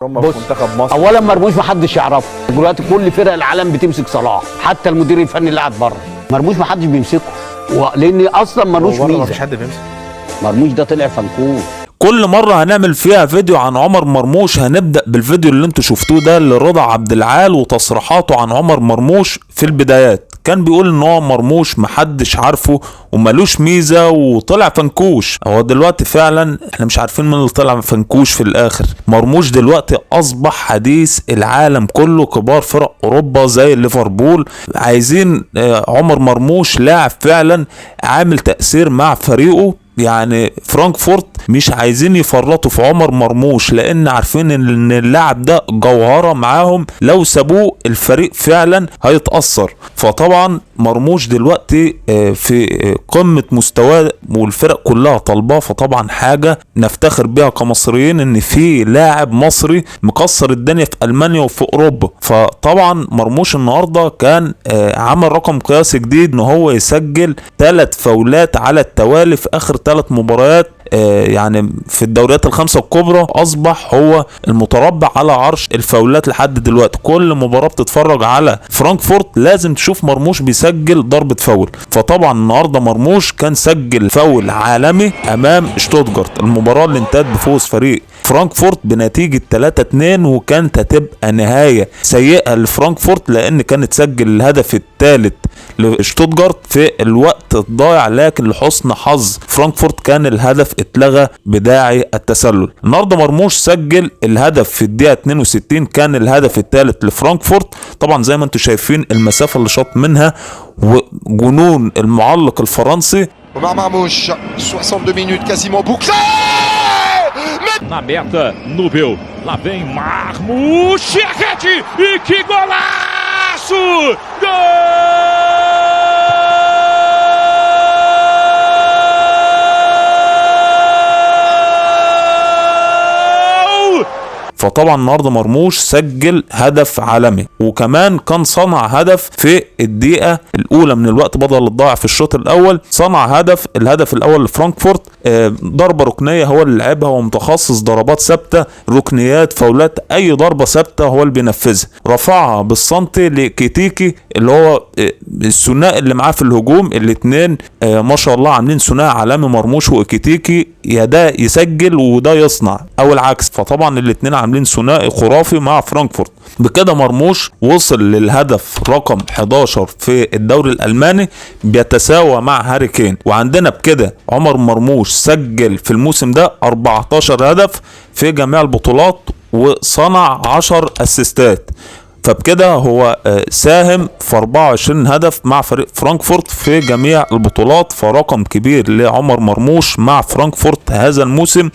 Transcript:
هم في منتخب مصر. اولا مرموش محدش يعرفه دلوقتي، كل فرق العالم بتمسك صلاح، حتى المدير الفني اللي قاعد بره مرموش محدش بيمسكه، لان اصلا ملوش ميزه. مفيش حد بيمسك مرموش ده طلع فنكوش. كل مرة هنعمل فيها فيديو عن عمر مرموش هنبدأ بالفيديو اللي انتوا شفتوه ده لرضا عبد العال وتصريحاته عن عمر مرموش. في البدايات كان بيقول ان هو مرموش محدش عارفه وملوش ميزة وطلع فنكوش. هو دلوقتي فعلا احنا مش عارفين مين اللي طلع فنكوش في الاخر. مرموش دلوقتي اصبح حديث العالم كله، كبار فرق اوروبا زي ليفربول عايزين عمر مرموش، لاعب فعلا عامل تأثير مع فريقه. يعني فرانكفورت مش عايزين يفرطوا في عمر مرموش لان عارفين ان اللاعب ده جوهرة معاهم، لو سابوه الفريق فعلا هيتأثر. فطبعا مرموش دلوقتي في قمة مستواه والفرق كلها طالباه، فطبعا حاجة نفتخر بيها كمصريين ان في لاعب مصري مكسر الدنيا في المانيا وفي اوروبا. فطبعا مرموش النهاردة كان عمل رقم قياسي جديد ان هو يسجل 3 فاولات على التوالي في اخر 3 مباريات. يعني في الدوريات الخمسة الكبرى اصبح هو المتربع على عرش الفاولات لحد دلوقتي. كل مباراة بتتفرج على فرانكفورت لازم تشوف مرموش بيسجل ضربة فاول. فطبعا النهاردة مرموش كان سجل فاول عالمي امام شتوتجارت، المباراة اللي انتهت بفوز فريق فرانكفورت بنتيجة 3-2، وكانت هتبقى نهاية سيئة لفرانكفورت لان كانت تسجل الهدف الثالث لشتوتجارت في الوقت الضايع، لكن لحسن حظ فرانكفورت كان الهدف اتلغى بداعي التسلل. النهارده مرموش سجل الهدف في الدقيقة 62، كان الهدف الثالث لفرانكفورت. طبعا زي ما انتم شايفين المسافة اللي شاط منها وجنون المعلق الفرنسي. Omar Marmouche, 62 minutes quasiment bouclées. Na aberta, Nubel. Lá vem Marmouche, Arrete, e que golaço! Gol! فطبعا النهارده مرموش سجل هدف عالمي، وكمان كان صنع هدف في الدقيقه الاولى من الوقت بدل الضائع في الشوط الاول. صنع الهدف الاول لفرانكفورت، ضربه ركنيه هو اللي لعبها، ومتخصص ضربات ثابته، ركنيات، فاولات، اي ضربه ثابته هو اللي بينفذها. رفعها بالسنتي لكيتيكي اللي هو الثنائي اللي معاه في الهجوم. الاثنين ما شاء الله عاملين ثنائي عالمي، مرموش وكيتيكي، يا ده يسجل وده يصنع او العكس. فطبعا الاثنين عاملين ثنائي خرافي مع فرانكفورت. بكده مرموش وصل للهدف رقم 11 في الدوري الالماني، بيتساوى مع هاري كين. وعندنا بكده عمر مرموش سجل في الموسم ده 14 هدف في جميع البطولات، وصنع 10 اسيستات. فبكده هو ساهم في 24 هدف مع فريق فرانكفورت في جميع البطولات، فرقم كبير لعمر مرموش مع فرانكفورت هذا الموسم.